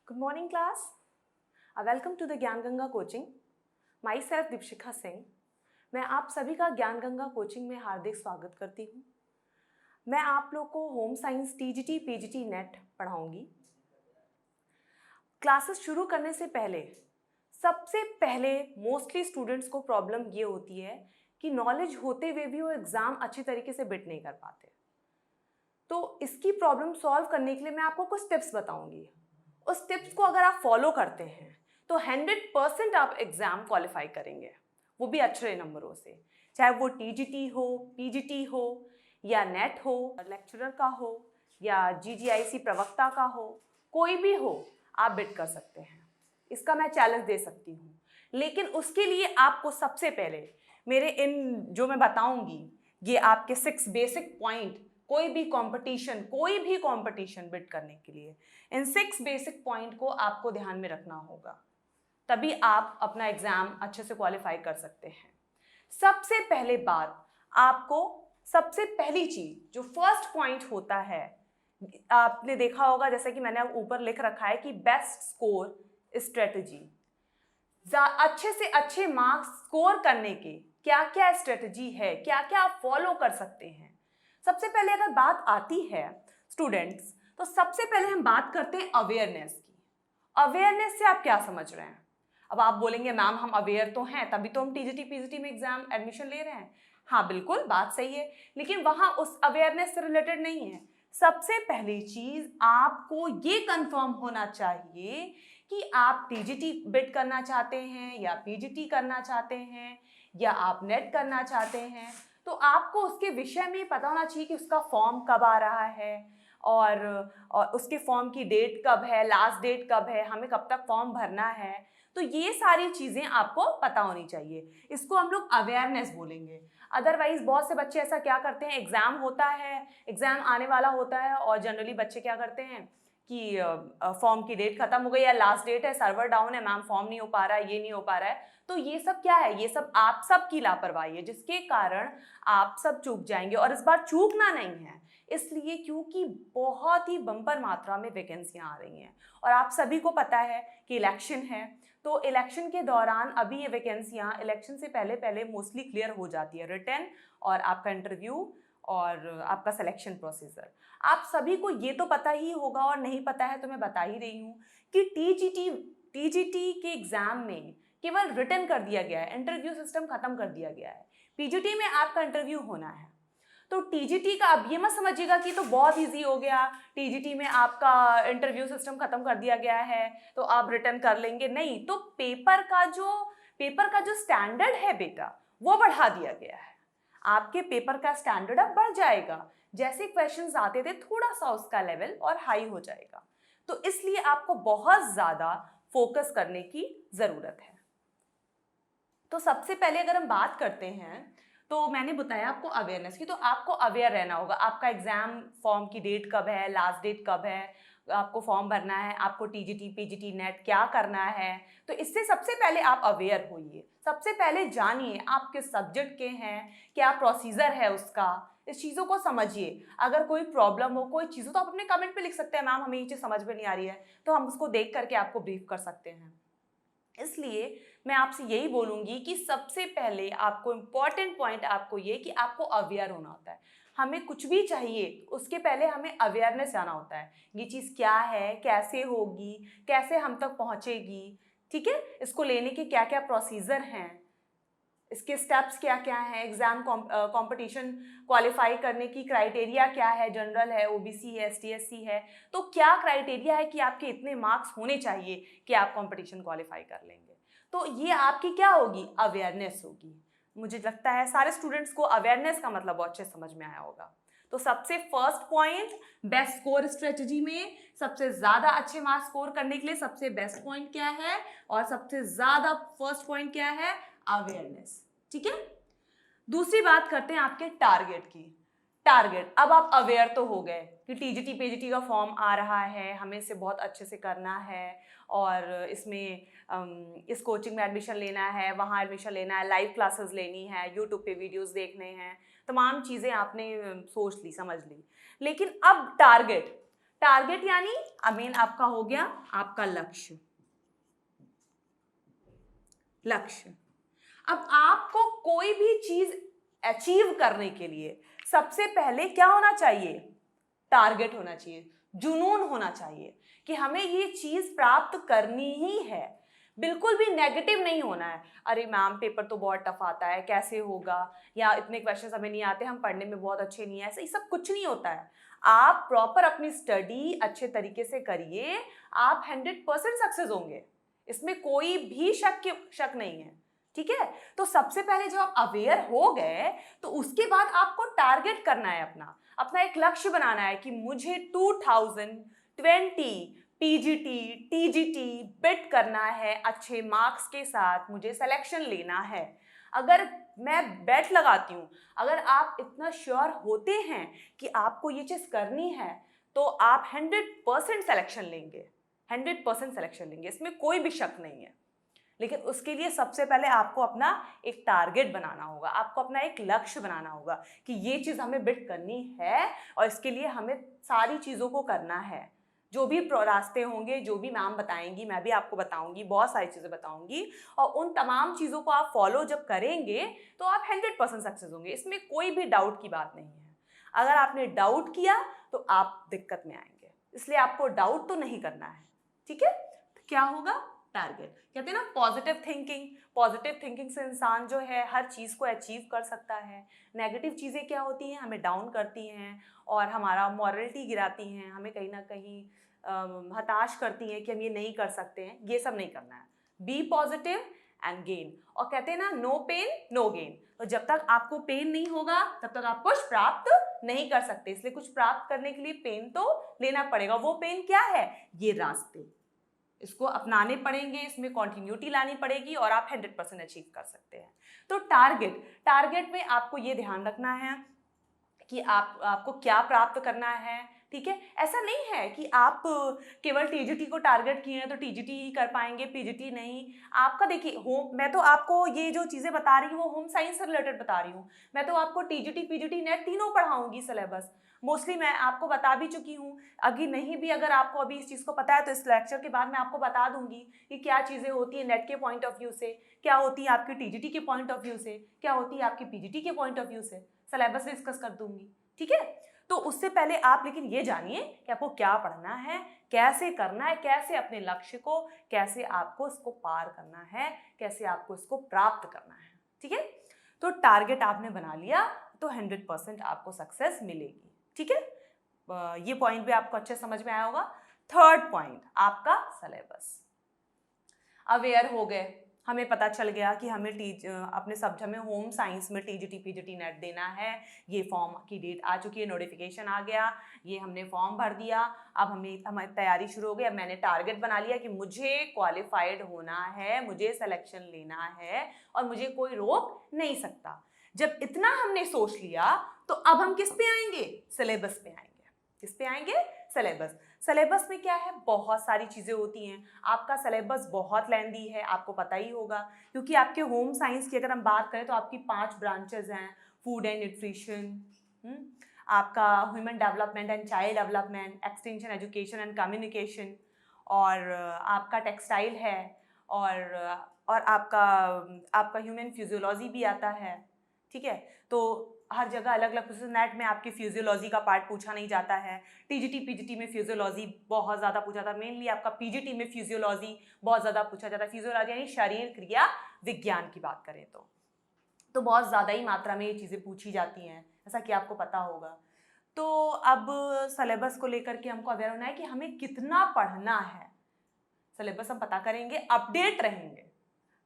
Good morning class. Welcome to the ज्ञान Ganga coaching. Myself Deepshikha Singh. मैं आप सभी का ज्ञान गंगा कोचिंग में हार्दिक स्वागत करती हूँ. मैं आप लोग को home science TGT PGT NET पढ़ाऊंगी. क्लासेस शुरू करने से पहले सबसे पहले मोस्टली स्टूडेंट्स को प्रॉब्लम ये होती है कि नॉलेज होते हुए भी वो एग्ज़ाम अच्छी तरीके से बिट नहीं कर पाते. तो इसकी प्रॉब्लम सॉल्व करने के लिए मैं आपको कुछ टिप्स बताऊंगी. उस टिप्स को अगर आप फॉलो करते हैं तो 100% आप एग्ज़ाम क्वालिफाई करेंगे, वो भी अच्छे नंबरों से. चाहे वो टीजीटी हो, पीजीटी हो या नेट हो, लेक्चरर का हो या जीजीआईसी प्रवक्ता का हो, कोई भी हो, आप बिट कर सकते हैं. इसका मैं चैलेंज दे सकती हूँ. लेकिन उसके लिए आपको सबसे पहले मेरे इन जो मैं बताऊँगी ये आपके 6 बेसिक पॉइंट कोई भी कंपटीशन बिट करने के लिए इन 6 बेसिक पॉइंट को आपको ध्यान में रखना होगा, तभी आप अपना एग्जाम अच्छे से क्वालिफाई कर सकते हैं. सबसे पहले बात, आपको सबसे पहली चीज जो फर्स्ट पॉइंट होता है, आपने देखा होगा जैसे कि मैंने ऊपर लिख रखा है कि बेस्ट स्कोर स्ट्रेटजी. अच्छे से अच्छे मार्क्स स्कोर करने के क्या क्या स्ट्रेटजी है, क्या क्या आप फॉलो कर सकते हैं. सबसे पहले अगर बात आती है स्टूडेंट्स, तो सबसे पहले हम बात करते हैं अवेयरनेस की. अवेयरनेस से आप क्या समझ रहे हैं? अब आप बोलेंगे मैम हम अवेयर तो हैं तभी तो हम टीजीटी पीजीटी में एग्जाम एडमिशन ले रहे हैं. हाँ बिल्कुल बात सही है, लेकिन वहां उस अवेयरनेस से रिलेटेड नहीं है. सबसे पहली चीज आपको ये कंफर्म होना चाहिए कि आप टीजीटी बिट करना चाहते हैं या पीजीटी करना चाहते हैं या आप नेट करना चाहते हैं. तो आपको उसके विषय में पता होना चाहिए कि उसका फॉर्म कब आ रहा है और उसके फॉर्म की डेट कब है, लास्ट डेट कब है, हमें कब तक फॉर्म भरना है. तो ये सारी चीज़ें आपको पता होनी चाहिए. इसको हम लोग अवेयरनेस बोलेंगे. अदरवाइज बहुत से बच्चे ऐसा क्या करते हैं, एग्ज़ाम होता है, एग्ज़ाम आने वाला होता है और जनरली बच्चे क्या करते हैं कि फॉर्म की डेट खत्म हो गई है, लास्ट डेट है, सर्वर डाउन है, मैम फॉर्म नहीं हो पा रहा है, ये नहीं हो पा रहा है. तो ये सब क्या है, ये सब आप सब की लापरवाही है जिसके कारण आप सब चूक जाएंगे. और इस बार चूकना नहीं है इसलिए क्योंकि बहुत ही बम्पर मात्रा में वैकेंसियां आ रही हैं और आप सभी को पता है कि इलेक्शन है. तो इलेक्शन के दौरान अभी ये वैकेंसियां इलेक्शन से पहले पहले मोस्टली क्लियर हो जाती है, रिटन और आपका इंटरव्यू और आपका सिलेक्शन प्रोसीजर. आप सभी को ये तो पता ही होगा और नहीं पता है तो मैं बता ही रही हूँ कि टीजीटी के एग्जाम में केवल रिटन कर दिया गया है, इंटरव्यू सिस्टम खत्म कर दिया गया है. पीजीटी में आपका इंटरव्यू होना है. तो टीजीटी का अब ये मत समझिएगा कि तो बहुत इजी हो गया, टीजीटी में आपका इंटरव्यू सिस्टम खत्म कर दिया गया है तो आप रिटर्न कर लेंगे. नहीं, तो पेपर का जो स्टैंडर्ड है बेटा वो बढ़ा दिया गया है. आपके पेपर का स्टैंडर्ड अब बढ़ जाएगा. जैसे क्वेश्चंस आते थे थोड़ा सा उसका लेवल और हाई हो जाएगा. तो इसलिए आपको बहुत ज्यादा फोकस करने की जरूरत है. तो सबसे पहले अगर हम बात करते हैं तो मैंने बताया आपको अवेयरनेस की, तो आपको अवेयर रहना होगा. आपका एग्जाम फॉर्म की डेट कब है, लास्ट डेट कब है, आपको फॉर्म भरना है, आपको टीजीटी पीजीटी नेट क्या करना है. तो इससे सबसे पहले आप अवेयर होइए. सबसे पहले जानिए आप किस सब्जेक्ट के हैं, क्या प्रोसीजर है उसका, इस चीज़ों को समझिए. अगर कोई प्रॉब्लम हो, कोई चीज़ हो तो आप अपने कमेंट पे लिख सकते हैं मैम हमें ये चीज़ समझ में नहीं आ रही है, तो हम उसको देख करके आपको ब्रीफ कर सकते हैं. इसलिए मैं आपसे यही बोलूँगी कि सबसे पहले आपको इम्पॉर्टेंट पॉइंट आपको ये कि आपको अवेयर होना होता है. हमें कुछ भी चाहिए उसके पहले हमें अवेयरनेस आना होता है. ये चीज़ क्या है, कैसे होगी, कैसे हम तक पहुँचेगी, ठीक है, इसको लेने के क्या क्या प्रोसीजर हैं, इसके स्टेप्स क्या क्या हैं, एग्जाम कंपटीशन क्वालिफाई करने की क्राइटेरिया क्या है, जनरल है, ओबीसी है, एसटी एससी है, तो क्या क्राइटेरिया है कि आपके इतने मार्क्स होने चाहिए कि आप कंपटीशन क्वालिफाई कर लेंगे. तो ये आपकी क्या होगी, अवेयरनेस होगी. मुझे लगता है सारे स्टूडेंट्स को अवेयरनेस का मतलब बहुत अच्छे समझ में आया होगा. तो सबसे first point, best score strategy में सबसे ज्यादा अच्छे मार्क्स स्कोर करने के लिए सबसे बेस्ट पॉइंट क्या है और सबसे ज्यादा फर्स्ट पॉइंट क्या है, अवेयरनेस. ठीक है. दूसरी बात करते हैं आपके टारगेट की. टारगेट, अब आप अवेयर तो हो गए कि टीजीटी पीजीटी का फॉर्म आ रहा है, हमें इसे बहुत अच्छे से करना है और इसमें इस कोचिंग में एडमिशन लेना है, वहाँ एडमिशन लेना है, लाइव क्लासेस लेनी है, यूट्यूब पे वीडियोस देखने हैं, तमाम चीज़ें आपने सोच ली, समझ ली. लेकिन अब टारगेट टारगेट यानी अमीन आपका हो गया आपका लक्ष्य। लक्ष्य, अब आपको कोई भी चीज अचीव करने के लिए सबसे पहले क्या होना चाहिए? टारगेट होना चाहिए, जुनून होना चाहिए कि हमें ये चीज प्राप्त करनी ही है। बिल्कुल भी नेगेटिव नहीं होना है, अरे मैम पेपर तो बहुत टफ आता है, कैसे होगा, या इतने क्वेश्चंस हमें नहीं आते, हम पढ़ने में बहुत अच्छे नहीं है, ऐसा ये सब कुछ नहीं होता है। आप प्रॉपर अपनी स्टडी अच्छे तरीके से करिए, आप 100% सक्सेस होंगे, इसमें कोई भी शक नहीं है। ठीक है, तो सबसे पहले जब आप अवेयर हो गए तो उसके बाद आपको टारगेट करना है, अपना एक लक्ष्य बनाना है कि मुझे 2020 पीजीटी टीजीटी बिट करना है, अच्छे मार्क्स के साथ मुझे सिलेक्शन लेना है। अगर मैं बेट लगाती हूँ, अगर आप इतना श्योर होते हैं कि आपको ये चीज़ करनी है तो आप 100% सिलेक्शन लेंगे, 100% सिलेक्शन लेंगे, इसमें कोई भी शक नहीं है। लेकिन उसके लिए सबसे पहले आपको अपना एक टारगेट बनाना होगा, आपको अपना एक लक्ष्य बनाना होगा कि ये चीज़ हमें बिट करनी है और इसके लिए हमें सारी चीज़ों को करना है। जो भी रास्ते होंगे, जो भी मैम बताएंगी, मैं भी आपको बताऊंगी, बहुत सारी चीज़ें बताऊंगी, और उन तमाम चीज़ों को आप फॉलो जब करेंगे तो आप 100% सक्सेस होंगे, इसमें कोई भी डाउट की बात नहीं है। अगर आपने डाउट किया तो आप दिक्कत में आएंगे, इसलिए आपको डाउट तो नहीं करना है। ठीक है, तो क्या होगा? टारगेट। कहते हैं ना पॉजिटिव थिंकिंग, पॉजिटिव थिंकिंग से इंसान जो है हर चीज़ को अचीव कर सकता है। नेगेटिव चीज़ें क्या होती हैं? हमें डाउन करती हैं और हमारा मॉरलिटी गिराती हैं, हमें कहीं ना कहीं हताश करती हैं कि हम ये नहीं कर सकते हैं। ये सब नहीं करना है, बी पॉजिटिव एंड गेन। और कहते हैं ना नो पेन नो गेन, तो जब तक आपको पेन नहीं होगा तब तक आप कुछ प्राप्त नहीं कर सकते, इसलिए कुछ प्राप्त करने के लिए पेन तो लेना पड़ेगा। वो पेन क्या है? ये रास्ते, इसको अपनाने पड़ेंगे, इसमें कॉन्टिन्यूटी लानी पड़ेगी और आप 100% अचीव कर सकते हैं। तो टारगेट में आपको ये ध्यान रखना है कि आपको क्या प्राप्त करना है। ठीक है, ऐसा नहीं है कि आप केवल टीजीटी को टारगेट किए हैं तो टीजीटी ही कर पाएंगे, पीजीटी नहीं। आपका देखिए मैं तो आपको ये जो चीज़ें बता रही हूँ वो होम साइंस से रिलेटेड बता रही हूँ। मैं तो आपको टीजीटी पीजीटी नेट तीनों पढ़ाऊंगी, सिलेबस मोस्टली मैं आपको बता भी चुकी हूँ। अभी नहीं भी अगर आपको अभी इस चीज़ को पता है तो इस लेक्चर के बाद मैं आपको बता दूंगी कि क्या चीज़ें होती है नेट के पॉइंट ऑफ व्यू से, क्या होती है आपकी टीजीटी के पॉइंट ऑफ व्यू से, क्या होती है आपकी पीजीटी के पॉइंट ऑफ व्यू से, सिलेबस डिस्कस कर दूंगी। ठीक है, तो उससे पहले आप लेकिन ये जानिए कि आपको क्या पढ़ना है, कैसे करना है, कैसे अपने लक्ष्य को, कैसे आपको इसको पार करना है, कैसे आपको इसको प्राप्त करना है। ठीक है, तो टारगेट आपने बना लिया तो 100% आपको सक्सेस मिलेगी। ठीक है, ये पॉइंट भी आपको अच्छे समझ में आया होगा। थर्ड पॉइंट आपका सिलेबस। अवेयर हो गए, हमें पता चल गया कि हमें अपने सब्जेक्ट में होम साइंस में टीजीटी पीजीटी नेट देना है। ये फॉर्म की डेट आ चुकी है, नोटिफिकेशन आ गया, ये हमने फॉर्म भर दिया, अब हमारी तैयारी शुरू हो गई। अब मैंने टारगेट बना लिया कि मुझे क्वालिफाइड होना है, मुझे सिलेक्शन लेना है और मुझे कोई रोक नहीं सकता। जब इतना हमने सोच लिया तो अब हम किस पे आएंगे? सिलेबस पे आएंगे। किस पे आएंगे? सिलेबस। सिलेबस में क्या है? बहुत सारी चीज़ें होती हैं। आपका सिलेबस बहुत लेंदी है, आपको पता ही होगा, क्योंकि आपके होम साइंस की अगर हम बात करें तो आपकी 5 ब्रांचेज हैं, फूड एंड न्यूट्रिशन, आपका human development and child development, extension education and communication, और आपका टेक्सटाइल है, और आपका ह्यूमन फिजियोलॉजी भी आता है। ठीक है, तो हर जगह अलग अलग प्रोसेस। नेट में आपकी फिजियोलॉजी का पार्ट पूछा नहीं जाता है, टीजीटी पीजीटी में फिजियोलॉजी बहुत ज़्यादा पूछा जाता है, मेनली आपका पीजीटी में फिजियोलॉजी बहुत ज़्यादा पूछा जाता है। फिजियोलॉजी यानी शरीर क्रिया विज्ञान की बात करें तो बहुत ज़्यादा ही मात्रा में ये चीज़ें पूछी जाती हैं, जैसा कि आपको पता होगा। तो अब सिलेबस को लेकर के हमको अवेयर होना है कि हमें कितना पढ़ना है। सिलेबस हम पता करेंगे, अपडेट रहेंगे,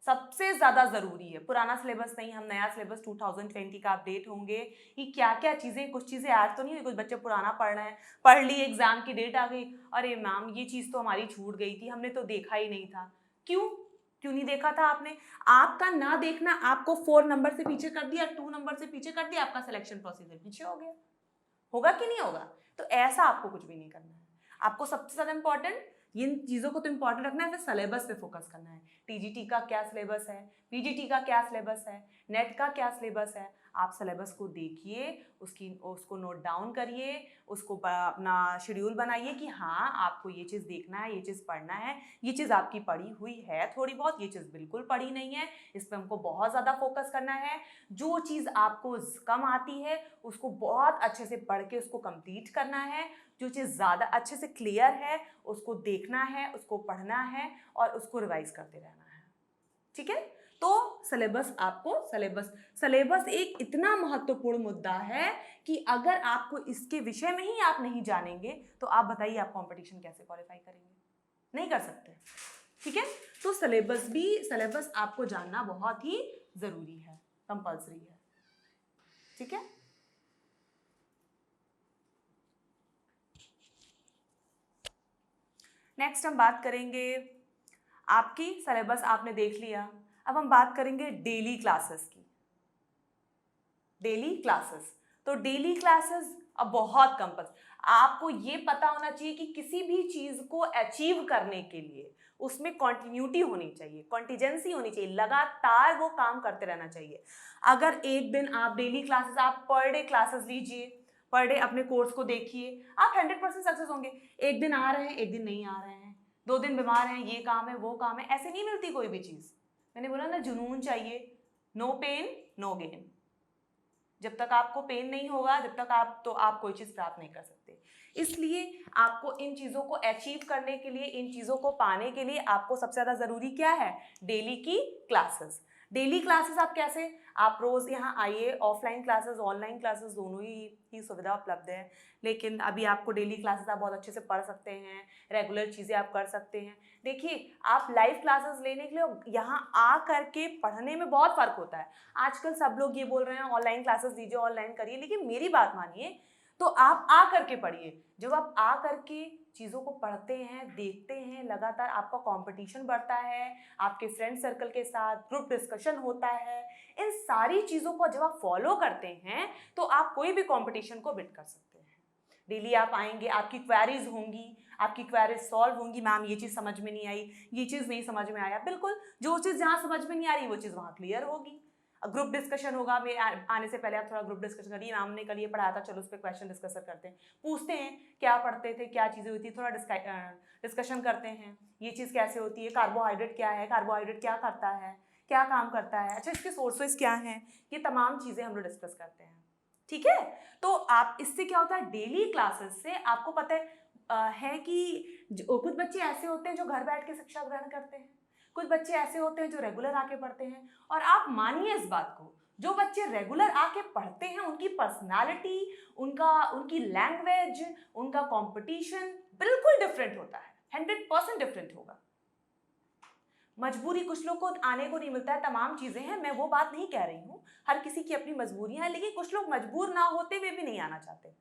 सबसे ज़्यादा ज़रूरी है। पुराना सिलेबस नहीं, हम नया सिलेबस 2020 का अपडेट होंगे कि क्या क्या चीज़ें, कुछ चीज़ें ऐड तो नहीं हुई, कुछ बच्चे पुराना पढ़ रहे हैं, पढ़ ली, एग्जाम की डेट आ गई, अरे मैम ये चीज़ तो हमारी छूट गई थी, हमने तो देखा ही नहीं था। क्यों नहीं देखा था आपने? आपका ना देखना आपको 4 नंबर से पीछे कर दिया, 2 नंबर से पीछे कर दिया, आपका सिलेक्शन प्रोसीजर पीछे हो गया। होगा कि नहीं होगा? तो ऐसा आपको कुछ भी नहीं करना है। आपको सबसे ज़्यादा इंपॉर्टेंट इन चीज़ों को तो इंपॉर्टेंट रखना है, फिर सिलेबस पे फोकस करना है। टीजीटी का क्या सिलेबस है, पीजीटी का क्या सिलेबस है, नेट का क्या सिलेबस है, आप सिलेबस को देखिए, उसको नोट डाउन करिए, उसको अपना शेड्यूल बनाइए कि हाँ आपको ये चीज़ देखना है, ये चीज़ पढ़ना है, ये चीज़ आपकी पढ़ी हुई है थोड़ी बहुत, ये चीज़ बिल्कुल पढ़ी नहीं है, इस पर हमको बहुत ज़्यादा फोकस करना है। जो चीज़ आपको कम आती है उसको बहुत अच्छे से पढ़ के उसको कंप्लीट करना है। जो चीज़ ज़्यादा अच्छे से क्लियर है उसको देखना है, उसको पढ़ना है और उसको रिवाइज करते रहना है। ठीक है, तो सिलेबस एक इतना महत्वपूर्ण मुद्दा है कि अगर आपको इसके विषय में ही आप नहीं जानेंगे तो आप बताइए आप कंपटीशन कैसे क्वालिफाई करेंगे, नहीं कर सकते। ठीक है, तो सिलेबस आपको जानना बहुत ही जरूरी है, कंपल्सरी है। ठीक है, नेक्स्ट हम बात करेंगे, आपकी सिलेबस आपने देख लिया, अब हम बात करेंगे डेली क्लासेस की। डेली क्लासेस, तो डेली क्लासेस अब बहुत कंपल्सरी, आपको ये पता होना चाहिए कि किसी भी चीज को अचीव करने के लिए उसमें कॉन्टिन्यूटी होनी चाहिए, कॉन्टिजेंसी होनी चाहिए, लगातार वो काम करते रहना चाहिए। अगर एक दिन आप डेली क्लासेस, आप पर डे क्लासेस लीजिए, पर डे अपने कोर्स को देखिए, आप 100% सक्सेस होंगे। एक दिन आ रहे हैं, एक दिन नहीं आ रहे हैं, 2 दिन बीमार हैं, ये काम है वो काम है, ऐसे नहीं मिलती कोई भी चीज। मैंने बोला ना, जुनून चाहिए, नो पेन नो गेन। जब तक आपको पेन नहीं होगा, जब तक आप कोई चीज़ प्राप्त नहीं कर सकते। इसलिए आपको इन चीज़ों को अचीव करने के लिए, इन चीज़ों को पाने के लिए आपको सबसे ज़्यादा ज़रूरी क्या है, डेली की क्लासेस। डेली क्लासेस आप कैसे, आप रोज़ यहाँ आइए, ऑफलाइन क्लासेस ऑनलाइन क्लासेस दोनों ही सुविधा उपलब्ध है, लेकिन अभी आपको डेली क्लासेस आप बहुत अच्छे से पढ़ सकते हैं, रेगुलर चीज़ें आप कर सकते हैं। देखिए, आप लाइव क्लासेस लेने के लिए यहाँ आ करके पढ़ने में बहुत फ़र्क होता है। आजकल सब लोग ये बोल रहे हैं ऑनलाइन क्लासेस दीजिए, ऑनलाइन करिए, लेकिन मेरी बात मानिए, तो आप आ करके पढ़िए। जब आप आ करके चीज़ों को पढ़ते हैं, देखते हैं, लगातार आपका कंपटीशन बढ़ता है, आपके फ्रेंड सर्कल के साथ ग्रुप डिस्कशन होता है, इन सारी चीज़ों को जब आप फॉलो करते हैं तो आप कोई भी कंपटीशन को बिट कर सकते हैं। डेली आप आएंगे, आपकी क्वेरीज होंगी, आपकी क्वेरीज सॉल्व होंगी, मैम ये चीज़ समझ में नहीं आई, ये चीज़ नहीं समझ में आया, बिल्कुल जो चीज़ जहाँ समझ में नहीं आ रही वो चीज़ वहाँ क्लियर होगी। ग्रुप डिस्कशन होगा, मेरे आने से पहले आप थोड़ा ग्रुप डिस्कशन करिए, मैम ने कल ये पढ़ाया था, चलो उस पर क्वेश्चन डिस्कस करते हैं, पूछते हैं क्या पढ़ते थे, क्या चीज़ें हुई थी, थोड़ा डिस्कशन करते हैं, ये चीज़ कैसे होती है, कार्बोहाइड्रेट क्या है, कार्बोहाइड्रेट क्या करता है, क्या काम करता है, अच्छा इसके सोर्सेज क्या हैं, ये तमाम चीज़ें हम लोग डिस्कस करते हैं। ठीक है, तो आप इससे क्या होता है, डेली क्लासेस से आपको पता है कि कुछ बच्चे ऐसे होते हैं जो घर बैठ के शिक्षा ग्रहण करते हैं, कुछ बच्चे ऐसे होते हैं जो रेगुलर आके पढ़ते हैं, और आप मानिए इस बात को, जो बच्चे रेगुलर आके पढ़ते हैं उनकी पर्सनालिटी, उनकी लैंग्वेज, उनका कंपटीशन बिल्कुल डिफरेंट होता है, 100% डिफरेंट होगा। मजबूरी कुछ लोग को आने को नहीं मिलता है, तमाम चीजें हैं, मैं वो बात नहीं कह रही हूँ, हर किसी की अपनी मजबूरियां हैं, लेकिन कुछ लोग मजबूर ना होते हुए भी नहीं आना चाहते,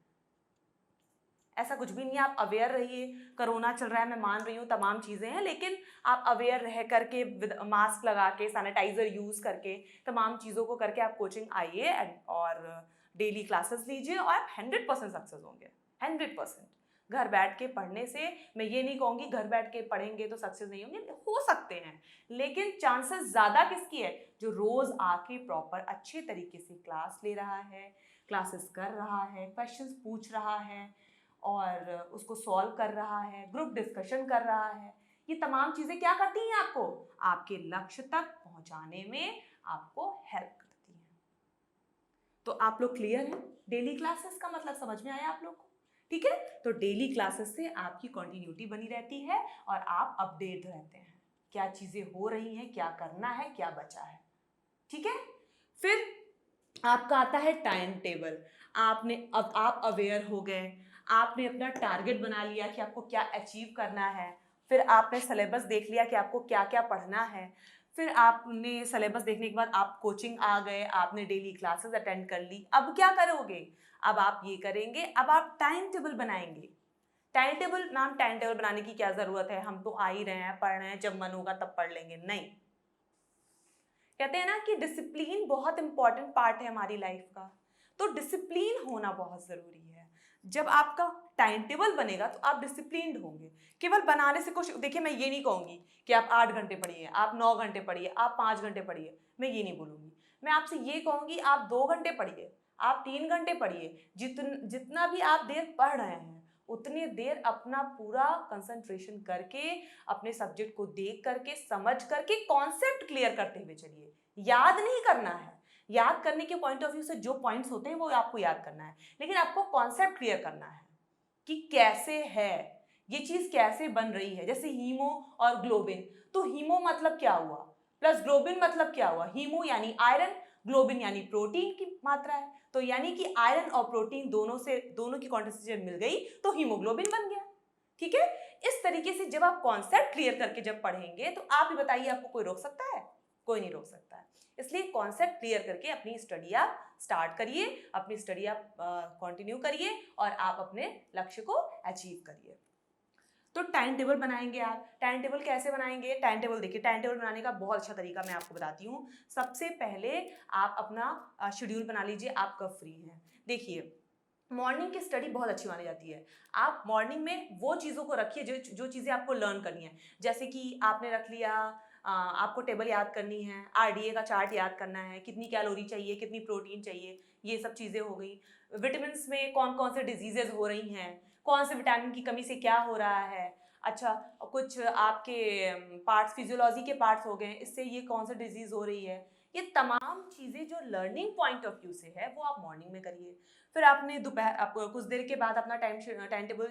ऐसा कुछ भी नहीं है। आप अवेयर रहिए, कोरोना चल रहा है, मैं मान रही हूँ तमाम चीज़ें हैं, लेकिन आप अवेयर रह करके, मास्क लगा के, सैनिटाइजर यूज़ करके, तमाम चीज़ों को करके आप कोचिंग आइए और डेली क्लासेस लीजिए और आप 100% सक्सेस होंगे, 100%। घर बैठ के पढ़ने से मैं ये नहीं कहूँगी घर बैठ के पढ़ेंगे तो सक्सेस नहीं होंगे, हो सकते हैं, लेकिन चांसेस ज़्यादा किसकी है, जो रोज़ आके प्रॉपर अच्छे तरीके से क्लास ले रहा है, क्लासेस कर रहा है, क्वेश्चंस पूछ रहा है और उसको सॉल्व कर रहा है, ग्रुप डिस्कशन कर रहा है। ये तमाम चीज़ें क्या करती हैं, आपको आपके लक्ष्य तक पहुंचाने में आपको हेल्प करती हैं। तो आप लोग क्लियर हैं, डेली क्लासेस का मतलब समझ में आया आप लोग को? ठीक है, तो डेली क्लासेस से आपकी कंटिन्यूटी बनी रहती है और आप अपडेट रहते हैं, क्या चीज़ें हो रही हैं, क्या करना है, क्या बचा है। ठीक है, फिर आपका आता है टाइम टेबल। अब आप अवेयर हो गए, आपने अपना टारगेट बना लिया कि आपको क्या अचीव करना है, फिर आपने सिलेबस देख लिया कि आपको क्या क्या पढ़ना है, फिर आपने सिलेबस देखने के बाद आप कोचिंग आ गए, आपने डेली क्लासेस अटेंड कर ली। अब क्या करोगे, अब आप ये करेंगे, अब आप टाइम टेबल बनाएंगे। Time table, ma'am time table बनाने की क्या ज़रूरत है, हम तो आ ही रहे हैं, पढ़ रहे हैं, जब मन होगा तब पढ़ लेंगे, नहीं। कहते हैं ना कि डिसिप्लिन बहुत इंपॉर्टेंट पार्ट है हमारी लाइफ का, तो डिसिप्लिन होना बहुत ज़रूरी है। जब आपका टाइम टेबल बनेगा तो आप डिसिप्लिन्ड होंगे। केवल बनाने से कुछ, देखिए मैं ये नहीं कहूँगी कि आप 8 घंटे पढ़िए, आप 9 घंटे पढ़िए, आप 5 घंटे पढ़िए, मैं ये नहीं बोलूँगी। मैं आपसे ये कहूँगी आप 2 घंटे पढ़िए, आप 3 घंटे पढ़िए, जितना भी आप देर पढ़ रहे हैं उतनी देर अपना पूरा कंसंट्रेशन करके, अपने सब्जेक्ट को देख करके, समझ करके, कॉन्सेप्ट क्लियर करते हुए चलिए। याद नहीं करना है, याद करने के पॉइंट ऑफ व्यू से जो पॉइंट्स होते हैं वो आपको याद करना है, लेकिन आपको कॉन्सेप्ट क्लियर करना है कि कैसे है ये चीज, कैसे बन रही है। जैसे हीमो और ग्लोबिन, तो हीमो मतलब क्या हुआ प्लस ग्लोबिन मतलब क्या हुआ। हीमो यानी आयरन, ग्लोबिन यानी प्रोटीन की मात्रा है, तो यानी कि आयरन और प्रोटीन दोनों की क्वांटिटी जब मिल गई तो हीमोग्लोबिन बन गया। ठीक है, इस तरीके से जब आप कॉन्सेप्ट क्लियर करके जब पढ़ेंगे तो आप ही बताइए, आपको कोई रोक सकता है? कोई नहीं रोक सकता है। इसलिए कॉन्सेप्ट क्लियर करके अपनी स्टडी आप स्टार्ट करिए, अपनी स्टडी आप कंटिन्यू करिए और आप अपने लक्ष्य को अचीव करिए। तो टाइम टेबल बनाएंगे आप। टाइम टेबल कैसे बनाएंगे? टाइम टेबल देखिए, टाइम टेबल बनाने का बहुत अच्छा तरीका मैं आपको बताती हूँ। सबसे पहले आप अपना शेड्यूल बना लीजिए, आप कब फ्री हैं। देखिए, मॉर्निंग की स्टडी बहुत अच्छी मानी जाती है। आप मॉर्निंग में वो चीज़ों को रखिए जो चीज़ें आपको लर्न करनी है। जैसे कि आपने रख लिया, आपको टेबल याद करनी है, आरडीए का चार्ट याद करना है, कितनी कैलोरी चाहिए, कितनी प्रोटीन चाहिए, ये सब चीज़ें हो गई। विटामिन्स में कौन कौन से डिजीजेज हो रही हैं, कौन से विटामिन की कमी से क्या हो रहा है। अच्छा, कुछ आपके पार्ट्स, फिजियोलॉजी के पार्ट्स हो गए, इससे ये कौन सा डिजीज हो रही है। ये तमाम चीज़ें जो लर्निंग पॉइंट ऑफ व्यू से है वो आप मॉर्निंग में करिए। फिर आपने दोपहर, आप कुछ देर के बाद अपना टाइम टेबल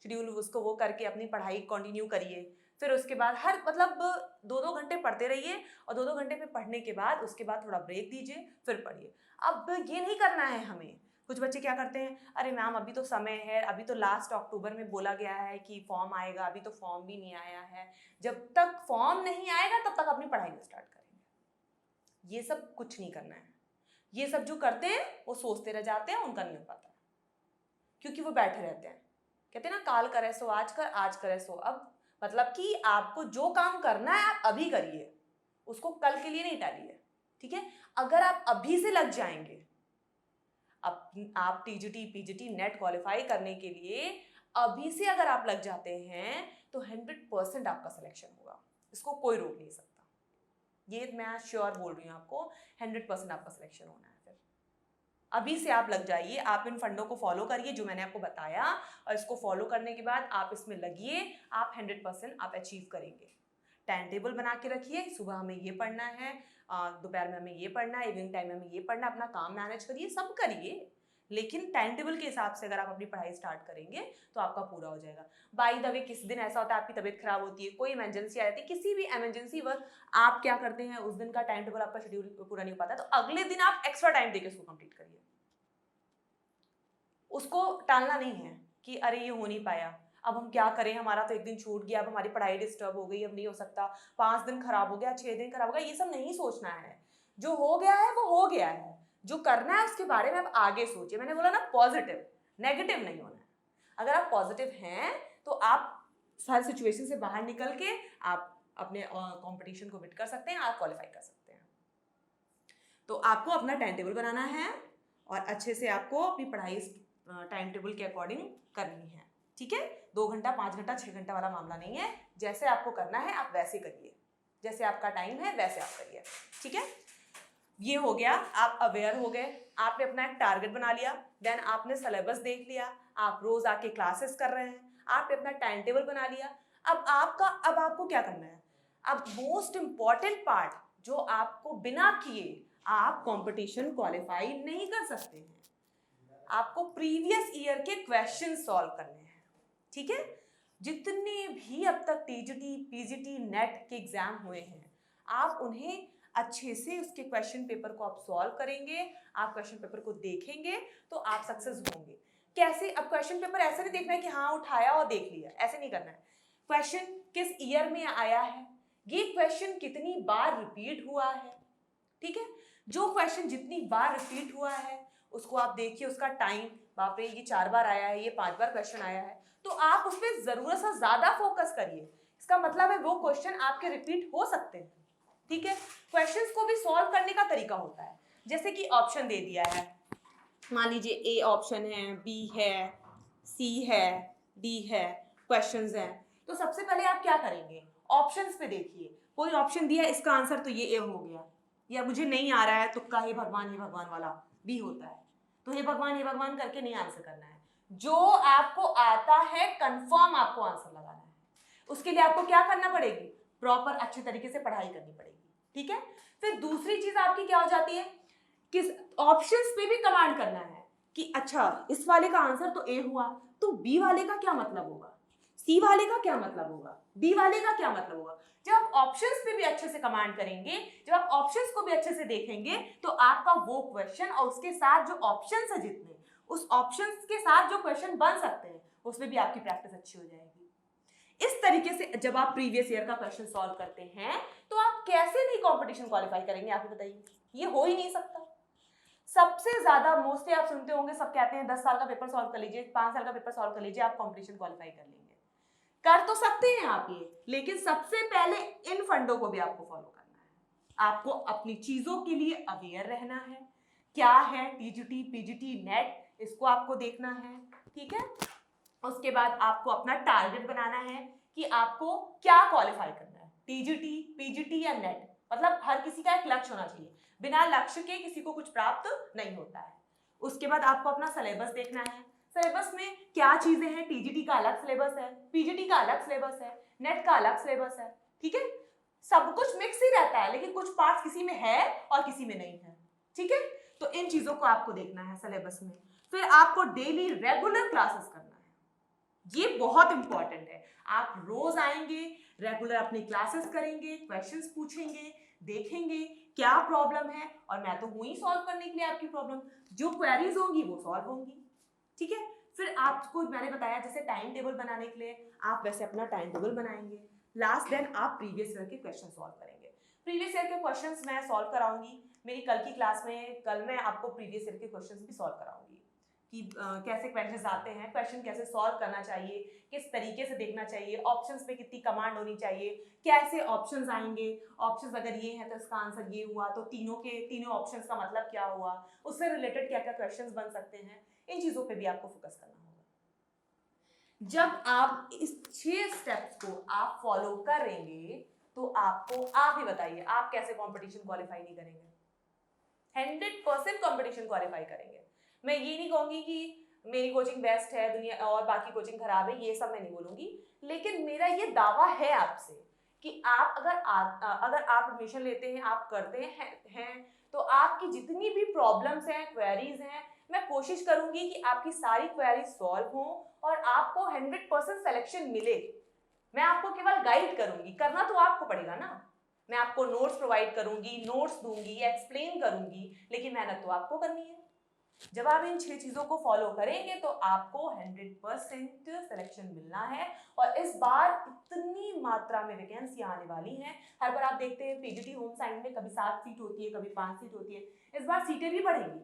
शेड्यूल उसको वो करके अपनी पढ़ाई कंटिन्यू करिए। फिर उसके बाद हर मतलब 2-2 घंटे पढ़ते रहिए और 2-2 घंटे में पढ़ने के बाद उसके बाद थोड़ा ब्रेक दीजिए, फिर पढ़िए। अब ये नहीं करना है हमें। कुछ बच्चे क्या करते हैं, अरे मैम अभी तो समय है, अभी तो लास्ट अक्टूबर में बोला गया है कि फॉर्म आएगा, अभी तो फॉर्म भी नहीं आया है, जब तक फॉर्म नहीं आएगा तब तक अपनी पढ़ाई में स्टार्ट करेंगे। ये सब कुछ नहीं करना है। ये सब जो करते हैं वो सोचते रह जाते हैं, उनका नहीं हो पाता, क्योंकि वो बैठे रहते हैं। कहते हैं ना, काल करे सो आज कर, आज करे सो अब। मतलब कि आपको जो काम करना है आप अभी करिए, उसको कल के लिए नहीं टालिए। ठीक है, अगर आप अभी से लग जाएंगे, अब आप टीजीटी पीजीटी नेट क्वालिफाई करने के लिए अभी से अगर आप लग जाते हैं तो 100% आपका सिलेक्शन होगा, इसको कोई रोक नहीं सकता। ये मैं श्योर बोल रही हूँ आपको, 100% आपका सिलेक्शन होना है। फिर अभी से आप लग जाइए, आप इन फंडों को फॉलो करिए जो मैंने आपको बताया, और इसको फॉलो करने के बाद आप इसमें लगिए, आप 100% आप अचीव करेंगे। टाइम टेबल बना के रखिए, सुबह हमें ये पढ़ना है, दोपहर में हमें ये पढ़ना है, इवनिंग टाइम में हमें ये पढ़ना है, अपना काम मैनेज करिए, सब करिए, लेकिन टाइम टेबल के हिसाब से अगर आप अपनी पढ़ाई स्टार्ट करेंगे तो आपका पूरा हो जाएगा। बाय द वे, किस दिन ऐसा होता है आपकी तबीयत खराब होती है, कोई इमरजेंसी आ जाती है, किसी भी इमरजेंसी वर्क, आप क्या करते हैं, उस दिन का टाइम टेबल आपका शेड्यूल पूरा नहीं हो पाता, तो अगले दिन आप एक्स्ट्रा टाइम देके उसको कंप्लीट करिए। उसको टालना नहीं है कि अरे ये हो नहीं पाया, अब हम क्या करें, हमारा तो एक दिन छूट गया, अब हमारी पढ़ाई डिस्टर्ब हो गई, अब नहीं हो सकता, 5 दिन खराब हो गया, 6 दिन खराब हो गया, ये सब नहीं सोचना है। जो हो गया है वो हो गया है, जो करना है उसके बारे में आप आगे सोचिए। मैंने बोला ना, पॉजिटिव, नेगेटिव नहीं होना है। अगर आप पॉजिटिव हैं तो आप हर सिचुएशन से बाहर निकल के आप अपने कंपटीशन को बिट कर सकते हैं, आप क्वालिफाई कर सकते हैं। तो आपको अपना टाइम टेबल बनाना है और अच्छे से आपको अपनी पढ़ाई टाइम टेबल के अकॉर्डिंग करनी है। ठीक है, 2 घंटा, 5 घंटा, 6 घंटा वाला मामला नहीं है। जैसे आपको करना है आप वैसे करिए, जैसे आपका टाइम है वैसे आप करिए। ठीक है, ये हो गया, आप अवेयर हो गए, आपने अपना एक टारगेट बना लिया, देन आपने सिलेबस देख लिया, आप रोज आके क्लासेस कर रहे हैं, आपने अपना टाइम टेबल बना लिया। अब आपको क्या करना है? अब मोस्ट इंपॉर्टेंट पार्ट, जो आपको बिना किए आप कंपटीशन क्वालिफाई नहीं कर सकते हैं, आपको प्रीवियस ईयर के क्वेश्चन सॉल्व करने हैं। ठीक है, जितने भी अब तक टीजीटी पीजीटी नेट के एग्जाम हुए हैं, आप उन्हें अच्छे से उसके क्वेश्चन पेपर को आप सॉल्व करेंगे, आप क्वेश्चन पेपर को देखेंगे तो आप सक्सेस होंगे। कैसे? अब क्वेश्चन पेपर ऐसे नहीं देखना है कि हाँ उठाया और देख लिया, ऐसे नहीं करना है। क्वेश्चन किस ईयर में आया है, ये क्वेश्चन कितनी बार रिपीट हुआ है। ठीक है, जो क्वेश्चन जितनी बार रिपीट हुआ है उसको आप देखिए, उसका टाइम, बाप रे ये 4 बार आया है, ये 5 बार क्वेश्चन आया है, तो आप उस पर जरूरत से ज्यादा फोकस करिए। इसका मतलब है वो क्वेश्चन आपके रिपीट हो सकते हैं। ठीक है, क्वेश्चंस को भी सॉल्व करने का तरीका होता है। जैसे कि ऑप्शन दे दिया है, मान लीजिए ए ऑप्शन है, बी है, सी है, डी है, क्वेश्चंस हैं, तो सबसे पहले आप क्या करेंगे, ऑप्शंस पे देखिए, कोई ऑप्शन दिया इसका आंसर तो ये ए हो गया, या मुझे नहीं आ रहा है तुक्का हे भगवान वाला बी होता है, तो हे भगवान करके नहीं आंसर करना है, जो आपको आता है कंफर्म आपको आंसर लगाना है। उसके लिए आपको क्या करना पड़ेगी, प्रॉपर अच्छे तरीके से पढ़ाई करनी पड़ेगी, ठीक है। फिर दूसरी चीज आपकी क्या हो जाती है, किस ऑप्शंस पे भी कमांड करना है कि अच्छा इस वाले का आंसर तो ए हुआ, तो बी वाले का क्या मतलब होगा, सी वाले का क्या मतलब होगा, डी वाले का क्या मतलब होगा। जब आप ऑप्शंस पे भी अच्छे से कमांड करेंगे, जब आप ऑप्शंस को भी अच्छे से देखेंगे, तो आपका वो क्वेश्चन और उसके साथ जो ऑप्शंस है जितने, उस ऑप्शंस के साथ जो क्वेश्चन बन सकते हैं उसमें भी आपकी प्रैक्टिस अच्छी हो जाएगी। इस तरीके से जब आप प्रीवियस ईयर का क्वेश्चन सॉल्व करते हैं तो आप कैसे नहीं कंपटीशन क्वालिफाई करेंगे, आप ही बताइए, ये हो ही नहीं सकता। सबसे ज्यादा मोस्टली आप सुनते होंगे, सब कहते हैं 10 साल का पेपर सॉल्व कर लीजिए, 5 साल का पेपर सॉल्व कर लीजिए, आप कंपटीशन क्वालिफाई कर लेंगे। कर तो सकते हैं आप ये, लेकिन सबसे पहले इन फंडों को भी आपको फॉलो करना है। आपको अपनी चीजों के लिए अवेयर रहना है, क्या है टीजीटी, पीजीटी, नेट, इसको आपको देखना है, ठीक है। उसके बाद आपको अपना टारगेट बनाना है कि आपको क्या क्वालिफाई करना है, टीजीटी, पीजीटी या नेट, मतलब हर किसी का एक लक्ष्य होना चाहिए, बिना लक्ष्य के किसी को कुछ प्राप्त नहीं होता है। उसके बाद आपको अपना सिलेबस देखना है, सिलेबस में क्या चीजें हैं, टीजीटी का अलग सिलेबस है, पीजीटी का अलग सिलेबस है, नेट का अलग सिलेबस है, ठीक है। सब कुछ मिक्स ही रहता है, लेकिन कुछ पार्ट्स किसी में है और किसी में नहीं है, ठीक है। तो इन चीजों को आपको देखना है सिलेबस में। फिर आपको डेली रेगुलर क्लासेस करना है, ये बहुत इंपॉर्टेंट है। आप रोज आएंगे, रेगुलर अपनी क्लासेस करेंगे, क्वेश्चंस पूछेंगे, देखेंगे क्या प्रॉब्लम है, और मैं तो हूं ही सॉल्व करने के लिए आपकी प्रॉब्लम, जो क्वेरीज होंगी वो सॉल्व होंगी, ठीक है। फिर आपको मैंने बताया जैसे टाइम टेबल बनाने के लिए आप वैसे अपना टाइम टेबल बनाएंगे। लास्ट दिन आप प्रीवियस ईयर के क्वेश्चन सॉल्व करेंगे। प्रीवियस ईयर के क्वेश्चंस मैं सॉल्व कराऊंगी मेरी कल की क्लास में, कल मैं आपको प्रीवियस ईयर के क्वेश्चंस भी सॉल्व कराऊंगी कि कैसे क्वेश्चंस आते हैं, क्वेश्चन कैसे सॉल्व करना चाहिए, किस तरीके से देखना चाहिए, ऑप्शंस पे कितनी कमांड होनी चाहिए, कैसे ऑप्शंस आएंगे, ऑप्शंस अगर ये है तो इसका आंसर ये हुआ, तो तीनों ऑप्शंस का मतलब क्या हुआ, उससे रिलेटेड क्या क्या क्वेश्चंस बन सकते हैं, इन चीजों पे भी आपको फोकस करना होगा। जब आप इस 6 स्टेप्स को आप फॉलो करेंगे तो आपको, आप ही बताइए, आप कैसे कंपटीशन क्वालिफाई नहीं करेंगे, 100% कंपटीशन क्वालिफाई करेंगे। मैं ये नहीं कहूंगी कि मेरी कोचिंग बेस्ट है दुनिया और बाकी कोचिंग खराब है, ये सब मैं नहीं बोलूंगी, लेकिन मेरा ये दावा है आपसे कि आप अगर आप एडमिशन लेते हैं, आप करते हैं तो आपकी जितनी भी प्रॉब्लम्स हैं, क्वेरीज हैं, मैं कोशिश करूंगी कि आपकी सारी क्वेरीज सॉल्व हो और आपको 100% सिलेक्शन मिले। मैं आपको केवल गाइड करूंगी, करना तो आपको पड़ेगा ना, मैं आपको नोट्स प्रोवाइड करूंगी, नोट्स दूंगी, एक्सप्लेन करूंगी, लेकिन मेहनत तो आपको करनी है। जब आप इन 6 चीजों को फॉलो करेंगे तो आपको 100% सिलेक्शन मिलना है। और इस बार इतनी मात्रा में वैकेंसी आने वाली हैं, हर बार आप देखते हैं पीजीटी होम साइंस में कभी 7 सीट होती है, कभी 5 सीट होती है, इस बार सीटें भी बढ़ेंगी,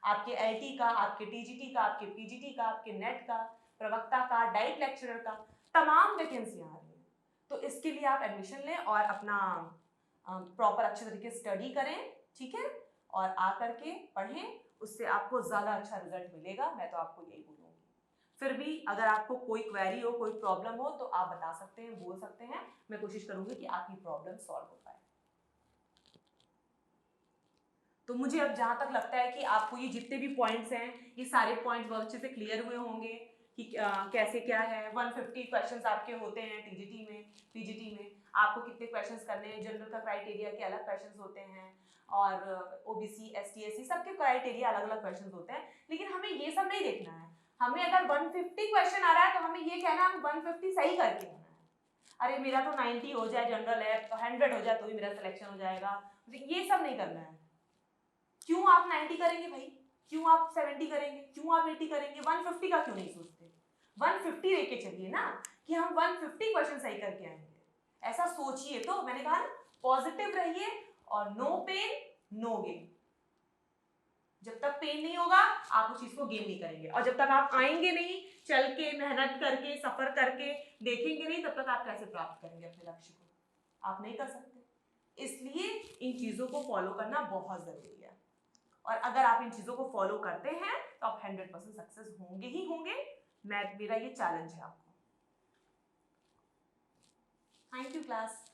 आपके एलटी का, आपके टीजीटी का, आपके पीजीटी का, आपके नेट का, प्रवक्ता का, डाइट लेक्चरर का, तमाम वैकेंसी आ रही है। तो इसके लिए आप एडमिशन लें और अपना प्रॉपर अच्छे तरीके से स्टडी करें, ठीक है, और आकर के पढ़ें, उससे आपको ज्यादा अच्छा रिजल्ट मिलेगा, मैं तो आपको यही बोलूंगी। फिर भी अगर आपको कोई क्वेरी हो, कोई प्रॉब्लम हो तो आप बता सकते हैं, बोल सकते हैं, मैं कोशिश करूंगी कि आपकी प्रॉब्लम सॉल्व हो पाए। तो मुझे अब जहां तक लगता है कि आपको ये जितने भी पॉइंट्स हैं, ये सारे पॉइंट्स बहुत अच्छे से क्लियर हुए होंगे कि कैसे क्या है। 150 क्वेश्चंस आपके होते हैं टीजीटी में, पीजीटी में आपको कितने क्वेश्चंस करने हैं, जनरल का क्राइटेरिया के अलग क्वेश्चंस होते हैं, और ओबीसी, एसटी, एससी सबके क्राइटेरिया अलग अलग क्वेश्चंस होते हैं, लेकिन हमें ये सब नहीं देखना है। हमें अगर 150 क्वेश्चन आ रहा है तो हमें ये कहना है हम 150 सही करके आना है। अरे मेरा तो 90 हो जाए, जनरल है तो 100 हो जाए तो भी मेरा सिलेक्शन हो जाएगा, ये सब नहीं करना है। क्यों आप 90 करेंगे भाई, क्यों आप 70 करेंगे, क्यों आप 80 करेंगे, 150 का क्यों नहीं सोचते, 150 लेके चलिए ना कि हम 150 क्वेश्चन सही करके आएंगे, ऐसा सोचिए। तो मैंने कहा पॉजिटिव रहिए और नो पेन नो गेन। जब तक पेन नहीं होगा आप उस चीज को गेन नहीं करेंगे, और जब तक आप आएंगे नहीं, चल के मेहनत करके सफर करके देखेंगे नहीं, तब तक आप कैसे प्राप्त करेंगे अपने लक्ष्य को, आप नहीं कर सकते। इसलिए इन चीजों को फॉलो करना बहुत जरूरी है, और अगर आप इन चीजों को फॉलो करते हैं तो आप 100% सक्सेस होंगे ही होंगे। मेरा ये चैलेंज है आपको। Thank you class.